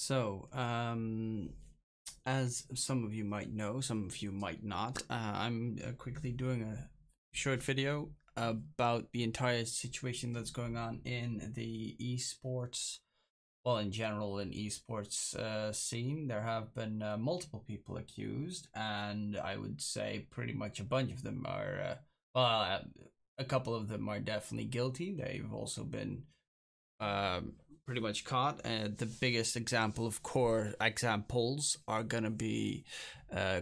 So, as some of you might know, some of you might not, I'm quickly doing a short video about the entire situation that's going on in the esports, well, in general, in esports scene. There have been multiple people accused, and I would say pretty much a bunch of them are, a couple of them are definitely guilty. They've also been pretty much caught. The biggest example of core examples are gonna be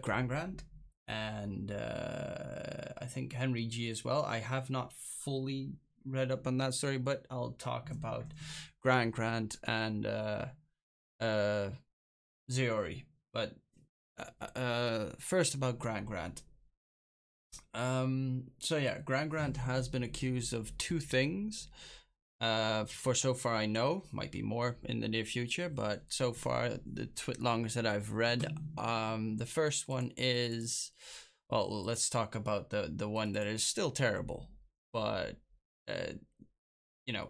Grand and I think Henry G as well. I have not fully read up on that story, but I'll talk about Grand and Ziori. But first about Grand. So yeah, Grand has been accused of two things. For so far I know, might be more in the near future, but so far the twitlongers that I've read, the first one is, well, let's talk about the one that is still terrible, but you know,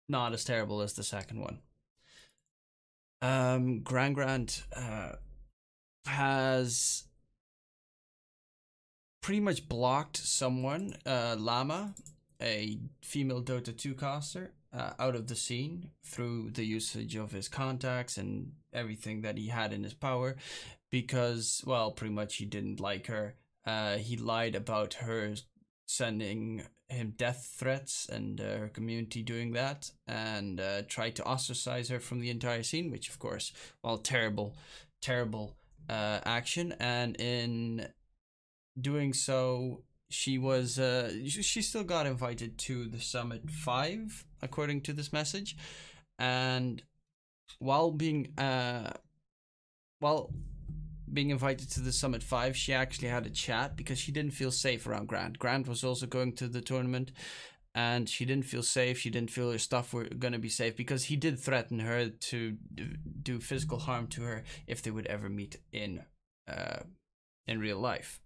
not as terrible as the second one. Grand has pretty much blocked someone, Llama, a female Dota 2 caster, out of the scene through the usage of his contacts and everything that he had in his power, because, well, pretty much he didn't like her. He lied about her sending him death threats and her community doing that, and tried to ostracize her from the entire scene, which of course, well, terrible action. And in doing so, she was she still got invited to the Summit 5 according to this message, and while being invited to the Summit 5, she actually had a chat because she didn't feel safe around Grant was also going to the tournament, and she didn't feel safe. She didn't feel her stuff were going to be safe because he did threaten her to do physical harm to her if they would ever meet in real life.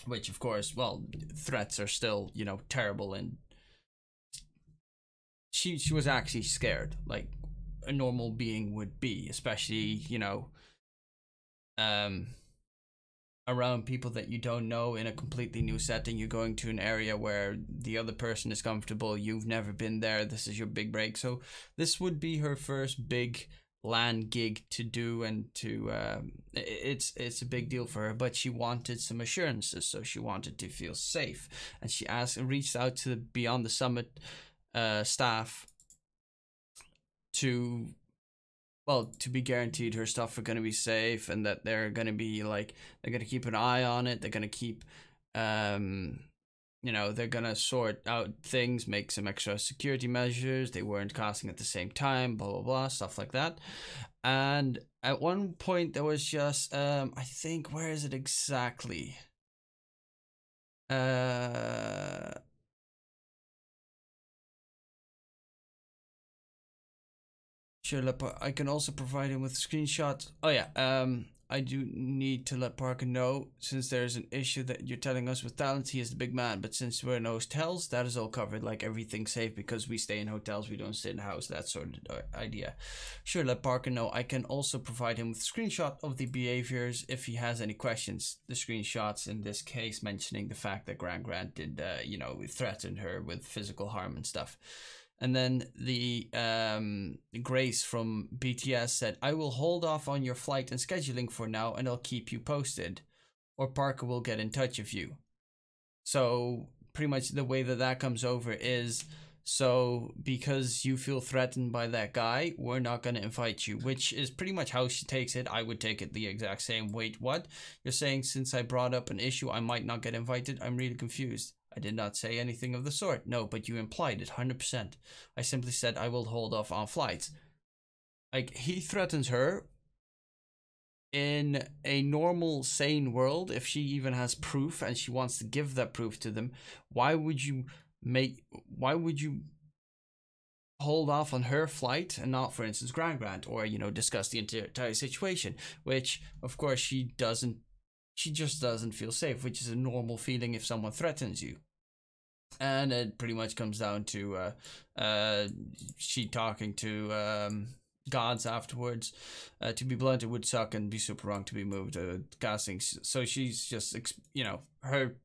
Which, of course, well, threats are still, you know, terrible, and she was actually scared, like a normal being would be, especially, you know, around people that you don't know in a completely new setting. You're going to an area where the other person is comfortable, you've never been there, this is your big break. So this would be her first big LAN gig to do, and to it's a big deal for her, but she wanted some assurances, so she wanted to feel safe, and she reached out to the Beyond the Summit staff to, well, to be guaranteed her stuff are going to be safe, and that they're going to be like, they're going to keep an eye on it, they're going to keep you know, they're gonna sort out things, make some extra security measures, they weren't casting at the same time, blah blah blah, stuff like that. And at one point there was just I think, where is it exactly? Sure, I can also provide him with screenshots. Oh yeah, I do need to let Parker know, since there's an issue that you're telling us with talents, he is the big man, but since we're in hotels, that is all covered, like everything's safe because we stay in hotels, we don't stay in the house, that sort of idea. Sure, let Parker know. I can also provide him with a screenshot of the behaviors if he has any questions. The screenshots in this case mentioning the fact that Grant did, you know, threaten her with physical harm and stuff. And then the Grace from BTS said, I will hold off on your flight and scheduling for now, and I'll keep you posted, or Parker will get in touch with you. So pretty much the way that comes over is, so because you feel threatened by that guy, we're not going to invite you, which is pretty much how she takes it. I would take it the exact same. Wait, what? You're saying since I brought up an issue, I might not get invited? I'm really confused. I did not say anything of the sort. No, but you implied it 100%. I simply said I will hold off on flights. Like, he threatens her. In a normal, sane world, if she even has proof and she wants to give that proof to them, why would you hold off on her flight and not, for instance, Grant, or, you know, discuss the entire situation, which of course she just doesn't feel safe, which is a normal feeling if someone threatens you. And it pretty much comes down to she talking to gods afterwards. To be blunt, it would suck and be super wrong to be moved casting. So she's just, you know, her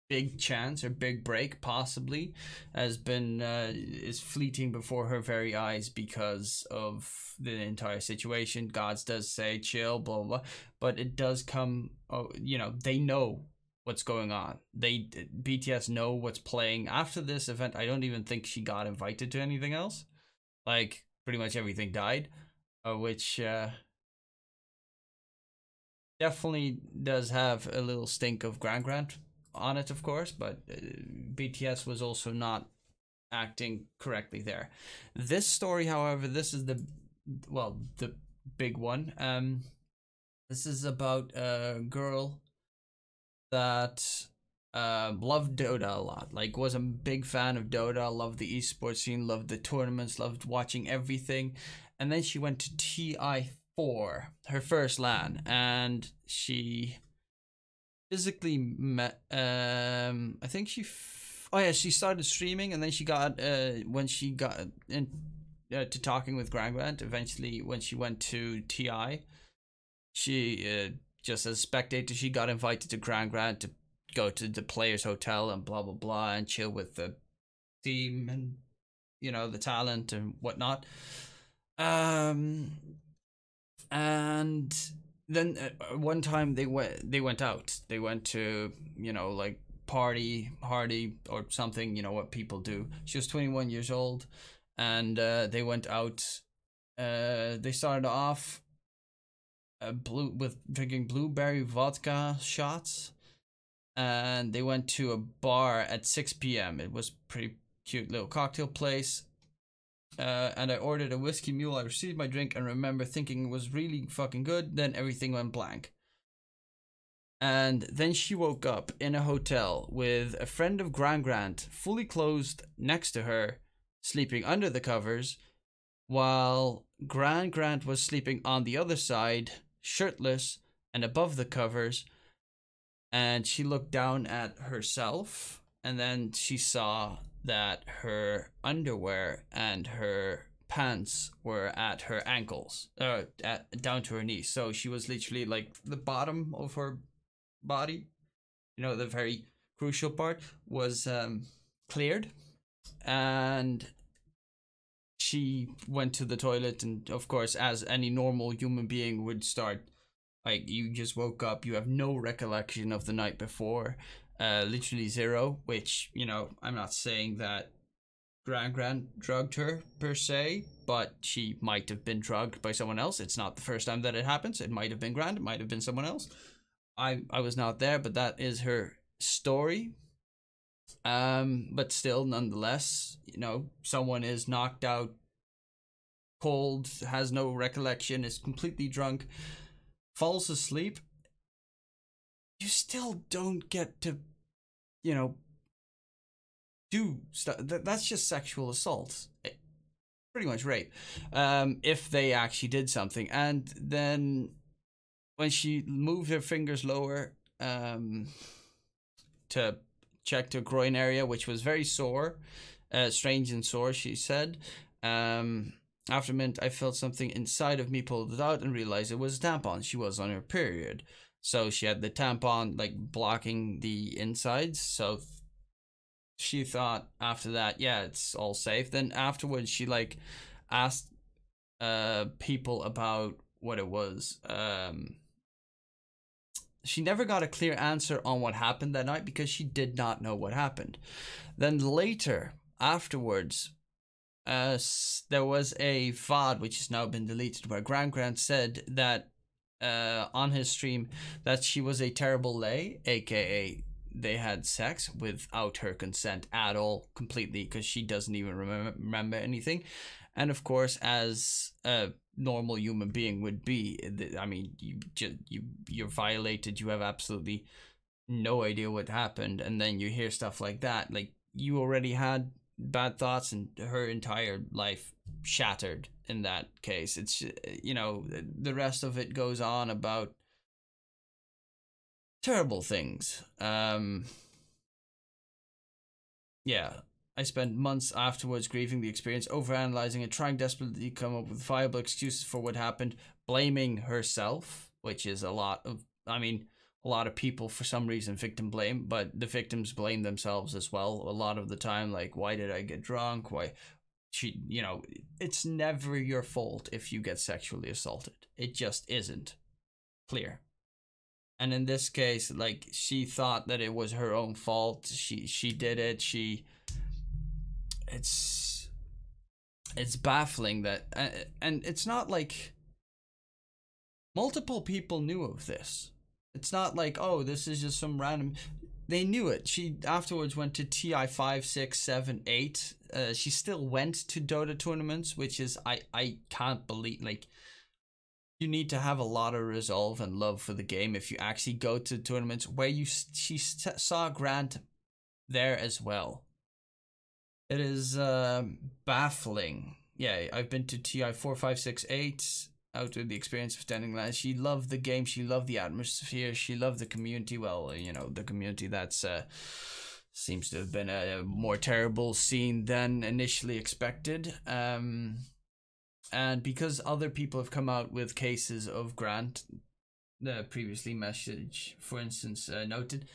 big chance or big break possibly has been is fleeting before her very eyes because of the entire situation. Gods does say chill, blah blah, blah, but it does come. Oh, you know, they know what's going on. BTS know what's playing after this event. I don't even think she got invited to anything else. Like pretty much everything died, which definitely does have a little stink of Grant on it, of course, but BTS was also not acting correctly there. This story, however, this is the big one. This is about a girl that loved Dota a lot, like was a big fan of Dota, loved the esports scene, loved the tournaments, loved watching everything, and then she went to TI4, her first LAN, and she physically met I think she started streaming, and then she got when she got in to talking with Grant, eventually when she went to TI, she just as a spectator, she got invited to Grant to go to the players hotel and blah blah blah and chill with the team and, you know, the talent and whatnot. And then one time they went out. They went to, you know, like party or something, you know what people do. She was 21 years old, and they went out. They started off with drinking blueberry vodka shots, and they went to a bar at 6 p.m. It was pretty cute little cocktail place. And I ordered a whiskey mule. I received my drink and remember thinking it was really fucking good. Then everything went blank. And then she woke up in a hotel with a friend of Grant, fully clothed next to her, sleeping under the covers, while Grant was sleeping on the other side, shirtless and above the covers. And she looked down at herself, and then she saw that her underwear and her pants were at her ankles, down to her knees. So she was literally like the bottom of her body, you know, the very crucial part was cleared, and she went to the toilet, and of course, as any normal human being would start, like, you just woke up, you have no recollection of the night before, literally zero, which, you know, I'm not saying that Grant drugged her per se, but she might have been drugged by someone else. It's not the first time that it happens. It might have been Grant, it might have been someone else. I was not there, but that is her story. But still, nonetheless, you know, someone is knocked out cold, has no recollection, is completely drunk, falls asleep. You still don't get to, you know, do stuff. That's just sexual assault, pretty much rape, if they actually did something. And then when she moved her fingers lower to check her groin area, which was very sore, strange and sore, she said, after a minute I felt something inside of me, pulled it out and realized it was a tampon. She was on her period, so she had the tampon like blocking the insides, so she thought after that, yeah, it's all safe. Then afterwards she like asked people about what it was. She never got a clear answer on what happened that night because she did not know what happened. Then later, afterwards, there was a VOD which has now been deleted where Grant said that on his stream that she was a terrible lay, aka they had sex without her consent at all, completely, because she doesn't even remember anything. And of course, as a normal human being would be, I mean, you're violated, you have absolutely no idea what happened, and then you hear stuff like that, like you already had bad thoughts and her entire life shattered in that case. It's, you know, the rest of it goes on about terrible things. Yeah, I spent months afterwards grieving the experience, overanalyzing and trying desperately to come up with viable excuses for what happened, blaming herself, which is a lot of, I mean, a lot of people for some reason victim blame, but the victims blame themselves as well a lot of the time. Like, why did I get drunk? Why she, you know, it's never your fault if you get sexually assaulted. It just isn't clear. And in this case, like, she thought that it was her own fault. She did it. It's baffling that, and it's not like multiple people knew of this. It's not like, oh, this is just some random. They knew it. She afterwards went to TI 5, 6, 7, 8. She still went to Dota tournaments, which is, I can't believe, like, you need to have a lot of resolve and love for the game if you actually go to tournaments where she saw Grant there as well. It is baffling. Yeah, I've been to TI 4, 5, 6, 8. Out with the experience of standing line. She loved the game. She loved the atmosphere. She loved the community. Well, you know, the community that's seems to have been a more terrible scene than initially expected. And because other people have come out with cases of Grant, the previously message, for instance, noted,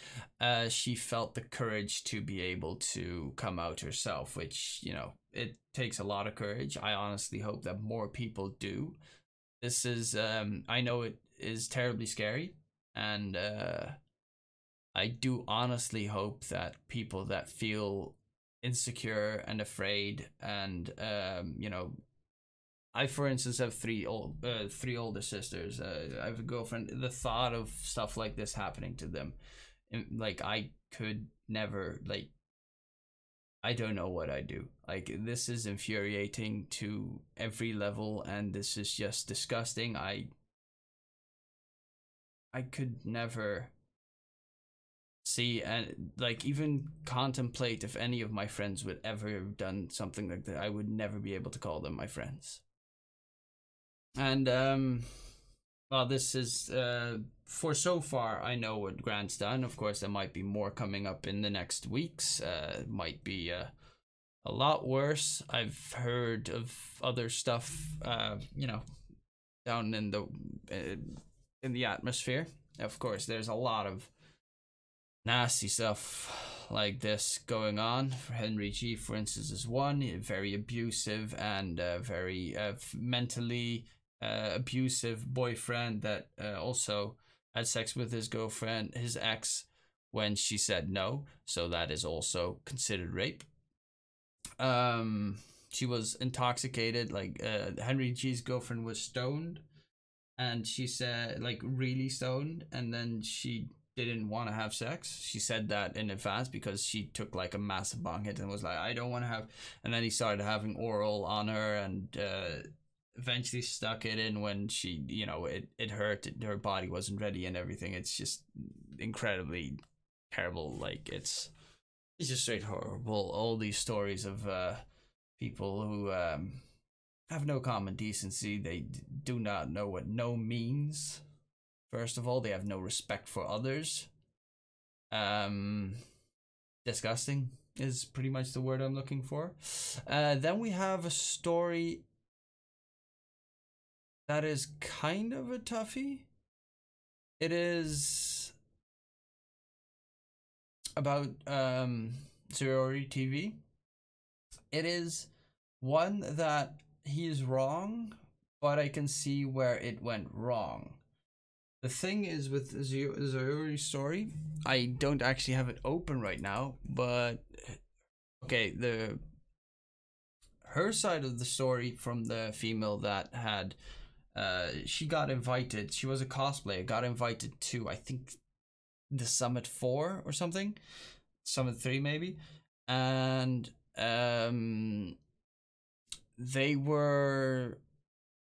she felt the courage to be able to come out herself, which, you know, it takes a lot of courage. I honestly hope that more people do. This is, I know it is terribly scary, and I do honestly hope that people that feel insecure and afraid, and you know, I, for instance, have three older sisters. I have a girlfriend. The thought of stuff like this happening to them, like, I could never, like, I don't know what I do. Like, this is infuriating to every level, and this is just disgusting. I could never see and, like, even contemplate if any of my friends would ever have done something like that. I would never be able to call them my friends. And well, this is for so far I know what Grant's done. Of course, there might be more coming up in the next weeks. Might be a lot worse. I've heard of other stuff, you know, down in the atmosphere. Of course, there's a lot of nasty stuff like this going on. For Henry G, for instance, is one very abusive and very mentally abusive boyfriend that also had sex with his girlfriend, his ex, when she said no. So that is also considered rape. She was intoxicated. Like, Henry G's girlfriend was stoned, and she said, like, really stoned, and then she didn't want to have sex. She said that in advance because she took like a massive bong hit and was like, I don't want to have. And then he started having oral on her, and eventually stuck it in when she, you know, it hurt. Her body wasn't ready and everything. It's just incredibly terrible. Like, it's just straight horrible. All these stories of people who have no common decency. They do not know what no means. First of all, they have no respect for others. Disgusting is pretty much the word I'm looking for. Then we have a story that is kind of a toughie. It is about Sorority TV. It is one that he is wrong, but I can see where it went wrong. The thing is with Zoyori's story, I don't actually have it open right now, but okay, her side of the story from the female that had, she got invited, she was a cosplayer, got invited to, I think, the Summit 4 or something, Summit 3 maybe, and they were,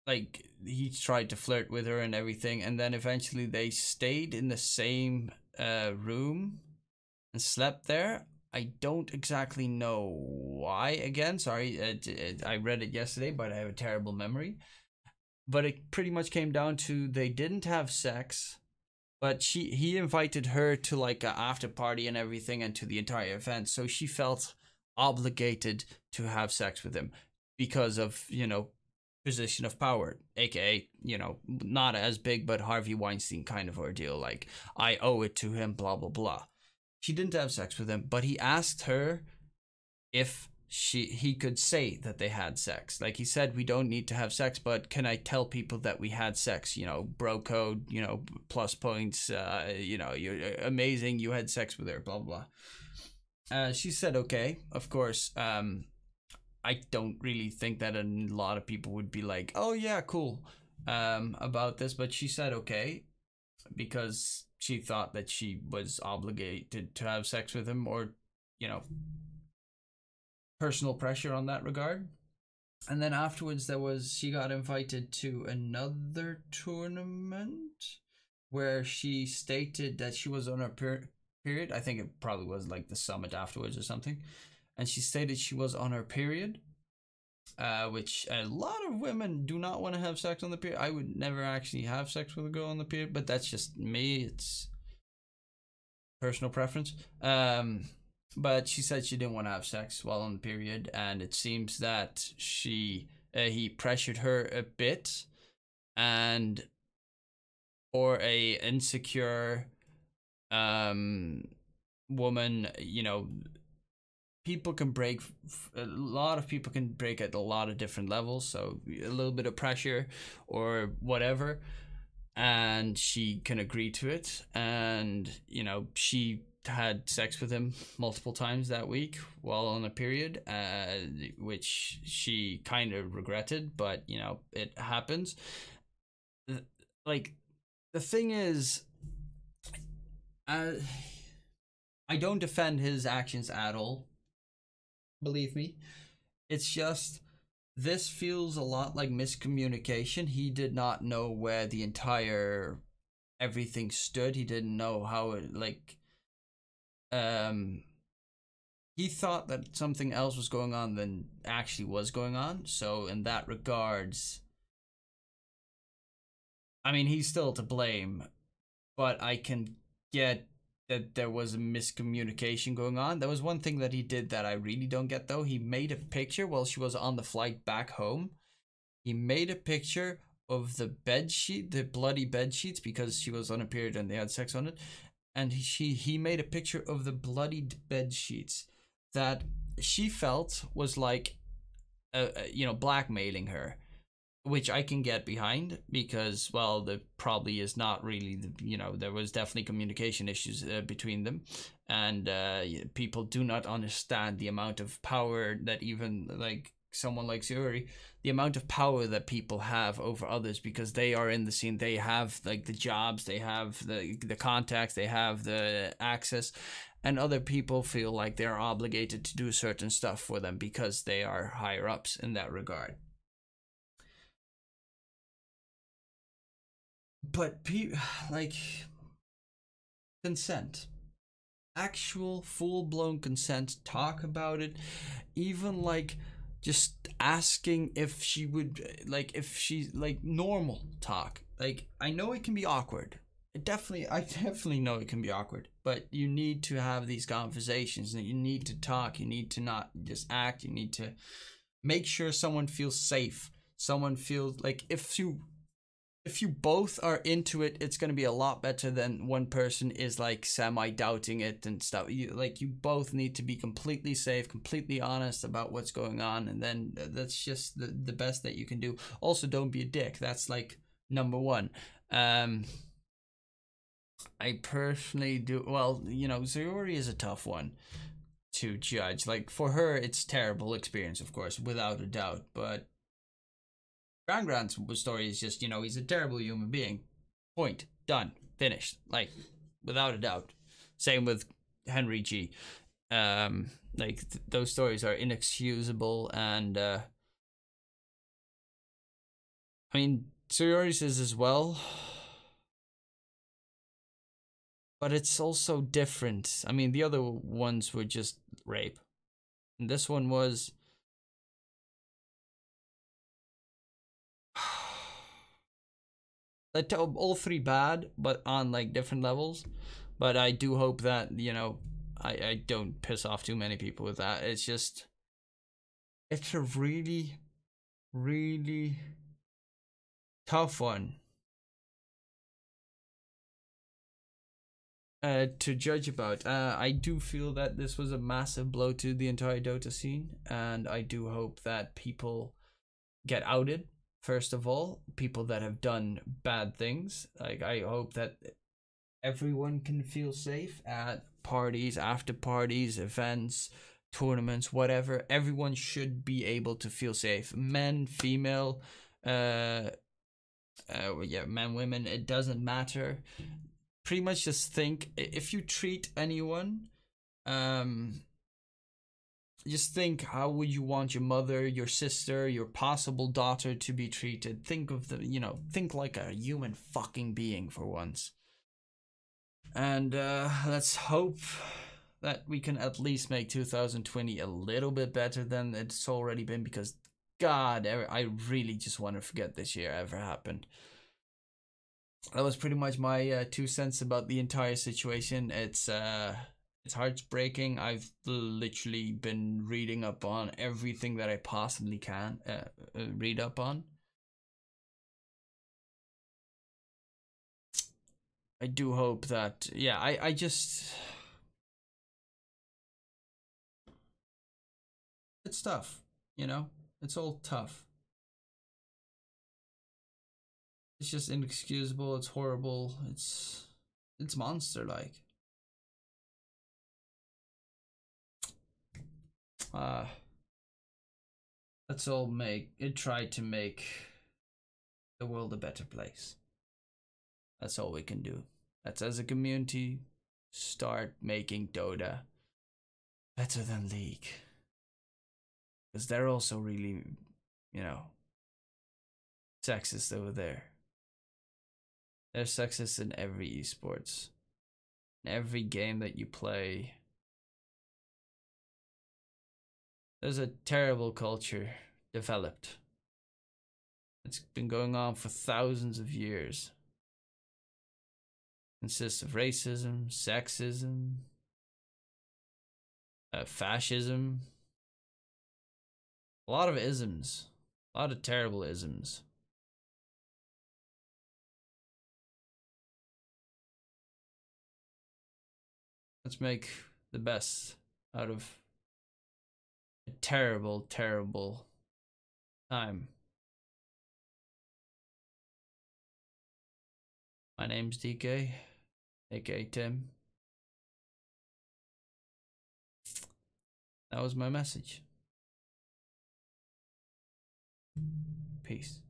like, he tried to flirt with her and everything, and then eventually they stayed in the same room and slept there. I don't exactly know why. Again, sorry, I read it yesterday, but I have a terrible memory. But it pretty much came down to they didn't have sex, but he invited her to like an after party and everything, and to the entire event. So she felt obligated to have sex with him because of, position of power, aka, not as big, but Harvey Weinstein kind of ordeal. Like, I owe it to him, blah, blah, blah. She didn't have sex with him, but he asked her if he could say that they had sex. Like, he said, we don't need to have sex, but can I tell people that we had sex? Bro code, plus points, you're amazing, you had sex with her, blah, blah, blah. She said, okay, of course. I don't really think that a lot of people would be like, oh yeah, cool, about this, but she said okay, because she thought that she was obligated to have sex with him, or, personal pressure on that regard. And then afterwards she got invited to another tournament where she stated that she was on her period. I think it probably was like the summit afterwards or something. And she stated she was on her period, which a lot of women do not want to have sex on the period. I would never actually have sex with a girl on the period, but that's just me. It's personal preference. But she said she didn't want to have sex while on the period, and it seems that he pressured her a bit, and for a insecure woman, people can break, a lot of people can break at a lot of different levels, so a little bit of pressure or whatever, and she can agree to it. And she had sex with him multiple times that week while on a period, which she kind of regretted, but it happens. Like, the thing is, I don't defend his actions at all, believe me. It's just, this feels a lot like miscommunication. He did not know where the entire everything stood. He didn't know how it, like, he thought that something else was going on than actually was going on. So in that regards, I mean, he's still to blame, but I can get that there was a miscommunication going on. There was one thing that he did that I really don't get, though. He made a picture while she was on the flight back home. He made a picture of the bed sheet, the bloody bed sheets, because she was on a period and they had sex on it. And he made a picture of the bloodied bed sheets that she felt was like, blackmailing her, which I can get behind, because, well, there probably is not really, there was definitely communication issues between them, and people do not understand the amount of power that, even like someone like Sayuri, the amount of power that people have over others, because they are in the scene, they have like the jobs, they have the contacts, they have the access, and other people feel like they're obligated to do certain stuff for them because they are higher ups in that regard. But like, consent, actual full-blown consent, talk about it, even like just asking if she would, like, if she's like normal talk. Like, I know it can be awkward. I definitely know it can be awkward, but you need to have these conversations, and you need to talk. You need to not just act. You need to make sure someone feels safe. Someone feels like, if you both are into it, it's going to be a lot better than one person is like semi-doubting it and stuff. You both need to be completely safe, completely honest about what's going on, and then that's just the best that you can do. Also, don't be a dick. That's like number one. I personally do, well, Sayuri is a tough one to judge. Like, for her, it's terrible experience, of course, without a doubt, but Grand's story is just, he's a terrible human being. Point. Done. Finished. Like, without a doubt. Same with Henry G. Those stories are inexcusable, and I mean, Sayuri's is as well, but it's also different. I mean, the other ones were just rape, and this one was, all three bad, but on like different levels. But I do hope that, I don't piss off too many people with that. It's just, it's a really, really tough one to judge about. I do feel that this was a massive blow to the entire Dota scene, and I do hope that people get outed. First of all, people that have done bad things. Like, I hope that everyone can feel safe at parties, after parties, events, tournaments, whatever. Everyone should be able to feel safe. Men, female, yeah, men, women, it doesn't matter. Pretty much just think, if you treat anyone, just think, how would you want your mother, your sister, your possible daughter to be treated? Think of the, think like a human fucking being for once. And let's hope that we can at least make 2020 a little bit better than it's already been, because God, I really just want to forget this year ever happened. That was pretty much my 2 cents about the entire situation. It's heartbreaking. I've literally been reading up on everything that I possibly can read up on. I do hope that, yeah, I just, it's tough, it's all tough. It's just inexcusable, it's horrible, it's monster-like. Let's all try to make the world a better place. That's all we can do. Let's, as a community, start making Dota better than League. Because they're also really, sexist over there. They're sexist in every esports. In every game that you play. There's a terrible culture developed. It's been going on for thousands of years. It consists of racism, sexism, fascism. A lot of isms. A lot of terrible isms. Let's make the best out of a terrible, terrible time. My name's DK, aka Tim. That was my message. Peace.